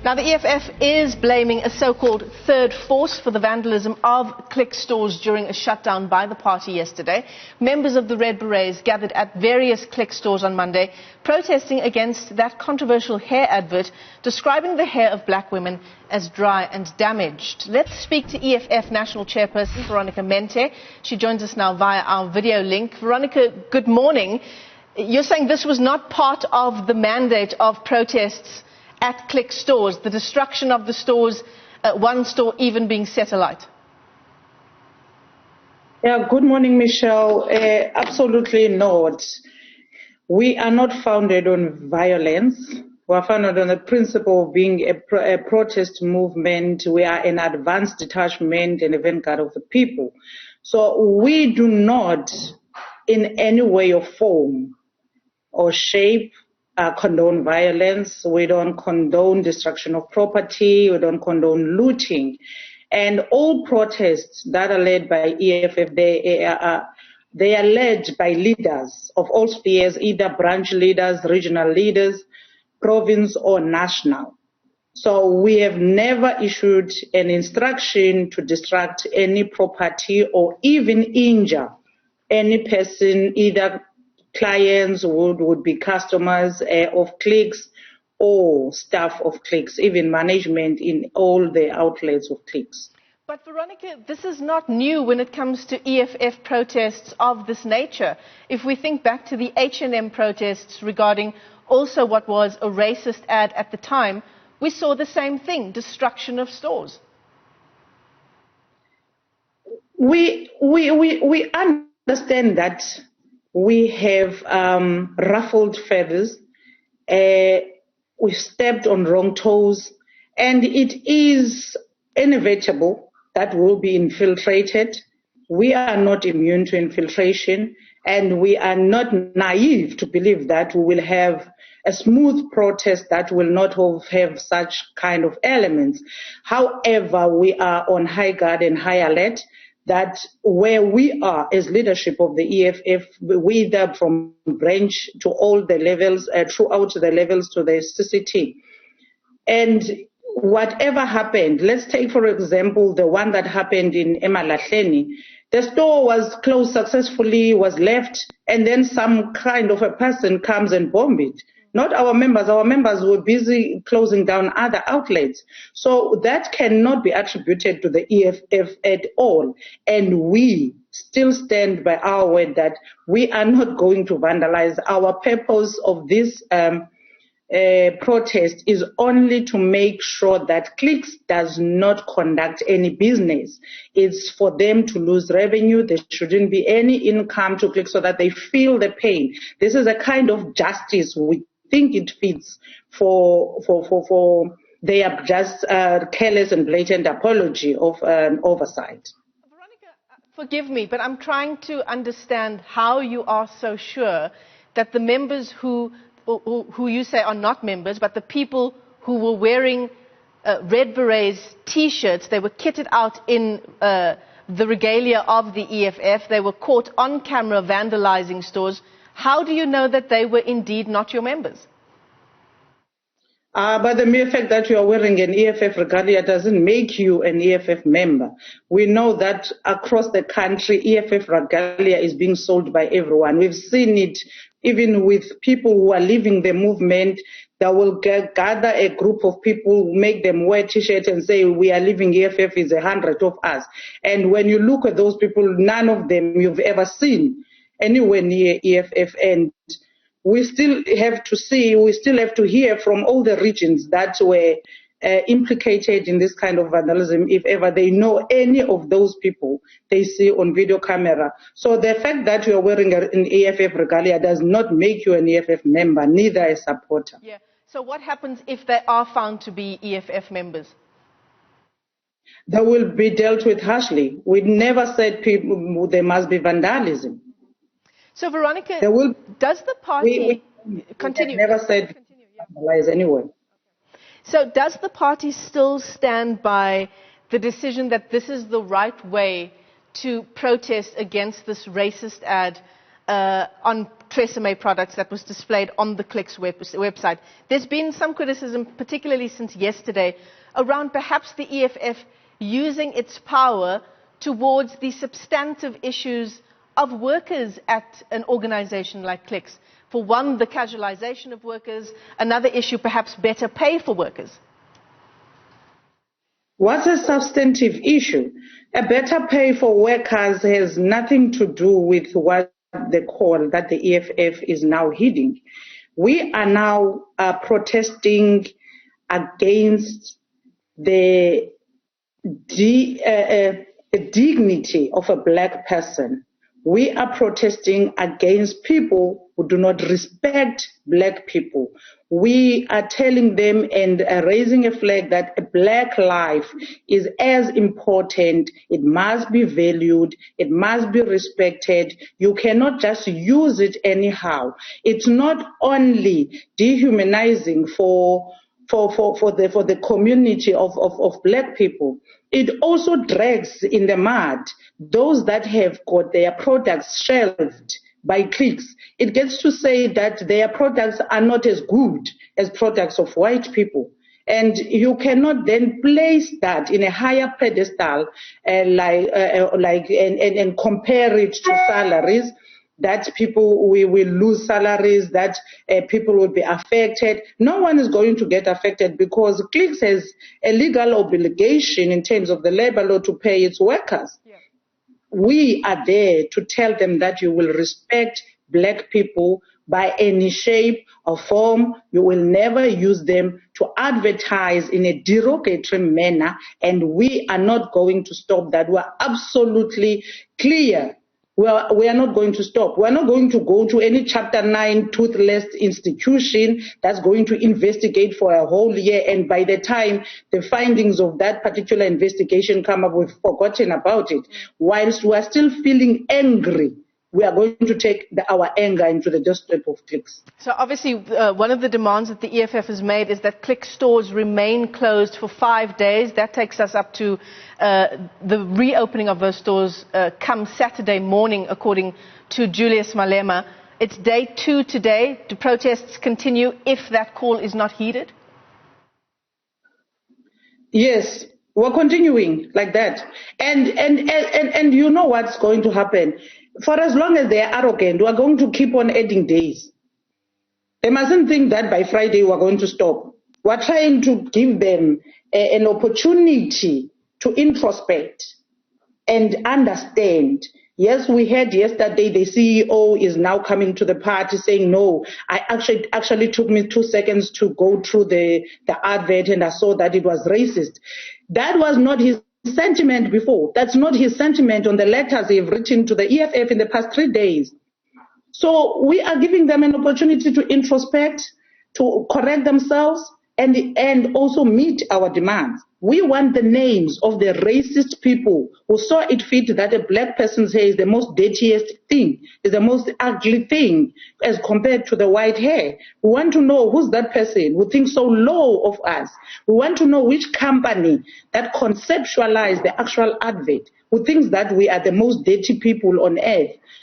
Now, the EFF is blaming a so-called third force for the vandalism of Click stores during a shutdown by the party yesterday. Members of the Red Berets gathered at various Click stores on Monday, protesting against that controversial hair advert describing the hair of black women as dry and damaged. Let's speak to EFF National Chairperson Veronica Mente. She joins us now via our video link. Veronica, good morning. You're saying this was not part of the mandate of protests at Click stores, the destruction of the stores, one store even being set alight? Yeah, good morning, Michelle. Absolutely not. We are not founded on violence. We are founded on the principle of being a protest movement. We are an advanced detachment and a vanguard of the people. So we do not, in any way or form or shape, condone violence. We don't condone destruction of property. We don't condone looting. And all protests that are led by EFF, they are led by leaders of all spheres, either branch leaders, regional leaders, province or national. So we have never issued an instruction to destruct any property or even injure any person, either clients would be customers of Clicks or staff of Clicks, even management in all the outlets of Clicks. But Veronica, this is not new when it comes to EFF protests of this nature. If we think back to the H&M protests regarding also what was a racist ad at the time, we saw the same thing, destruction of stores. We understand that we have ruffled feathers, we stepped on wrong toes, and it is inevitable that we'll be infiltrated. We are not immune to infiltration, and we are not naive to believe that we will have a smooth protest that will not have such kind of elements. However, we are on high guard and high alert that where we are as leadership of the EFF, whether from branch to all the levels, throughout the levels to the CCT. And whatever happened, let's take, for example, the one that happened in Emalahleni. The store was closed successfully, was left, and then some kind of a person comes and bombs it. Not our members. Our members were busy closing down other outlets. So that cannot be attributed to the EFF at all. And we still stand by our word that we are not going to vandalize. Our purpose of this protest is only to make sure that Clicks does not conduct any business. It's for them to lose revenue. There shouldn't be any income to Clicks so that they feel the pain. This is a kind of justice we think it fits for their just careless and blatant apology of an oversight. Veronica, forgive me, but I'm trying to understand how you are so sure that the members who you say are not members, but the people who were wearing Red Berets T-shirts, they were kitted out in the Regalia of the EFF, they were caught on camera vandalizing stores. How do you know that they were indeed not your members? But the mere fact that you are wearing an EFF Regalia doesn't make you an EFF member. We know that across the country, EFF Regalia is being sold by everyone. We've seen it even with people who are leaving the movement. That will gather a group of people, make them wear T-shirts and say, we are leaving EFF, is 100 of us. And when you look at those people, none of them you've ever seen anywhere near EFF, and we still have to hear from all the regions that were implicated in this kind of vandalism, if ever they know any of those people they see on video camera. So the fact that you are wearing an EFF Regalia does not make you an EFF member, neither a supporter. Yeah. So what happens if they are found to be EFF members? They will be dealt with harshly. We never said there must be vandalism. So, Veronica, does the party continue? We never said vandalize anyway. So, does the party still stand by the decision that this is the right way to protest against this racist ad on Theresa May products that was displayed on the Clicks website. There's been some criticism, particularly since yesterday, around perhaps the EFF using its power towards the substantive issues of workers at an organization like Clicks. For one, the casualization of workers. Another issue, perhaps better pay for workers. What's a substantive issue? A better pay for workers has nothing to do with what the call that the EFF is now heeding. We are now protesting against the dignity of a black person. We are protesting against people who do not respect black people. We are telling them and raising a flag that a black life is as important. It must be valued. It must be respected. You cannot just use it anyhow. It's not only dehumanizing for the community of black people. It also drags in the mud those that have got their products shelved by Clicks. It gets to say that their products are not as good as products of white people. And you cannot then place that in a higher pedestal and compare it to salaries, that people will lose salaries, that people will be affected. No one is going to get affected because Clicks has a legal obligation in terms of the labor law to pay its workers. Yeah. We are there to tell them that you will respect black people by any shape or form. You will never use them to advertise in a derogatory manner, and we are not going to stop that. We are absolutely clear. We are not going to stop. We are not going to go to any Chapter 9 toothless institution that's going to investigate for a whole year, and by the time the findings of that particular investigation come up, we've forgotten about it. Whilst we are still feeling angry, we are going to take our anger into the doorstep of Clicks. So obviously one of the demands that the EFF has made is that Clicks stores remain closed for 5 days. That takes us up to the reopening of those stores come Saturday morning, according to Julius Malema. It's day 2 today. Do protests continue if that call is not heeded? Yes. We're continuing like that. And you know what's going to happen. For as long as they are arrogant, we're going to keep on adding days. They mustn't think that by Friday we're going to stop. We're trying to give them an opportunity to introspect and understand. Yes, we heard yesterday the CEO is now coming to the party saying, no, I actually took me 2 seconds to go through the advert and I saw that it was racist. That was not his sentiment before. That's not his sentiment on the letters they've written to the EFF in the past 3 days. So we are giving them an opportunity to introspect, to correct themselves, and also meet our demands. We want the names of the racist people who saw it fit that a black person's hair is the most dirtiest thing, is the most ugly thing as compared to the white hair. We want to know who's that person who thinks so low of us. We want to know which company that conceptualized the actual advert, who thinks that we are the most dirty people on earth.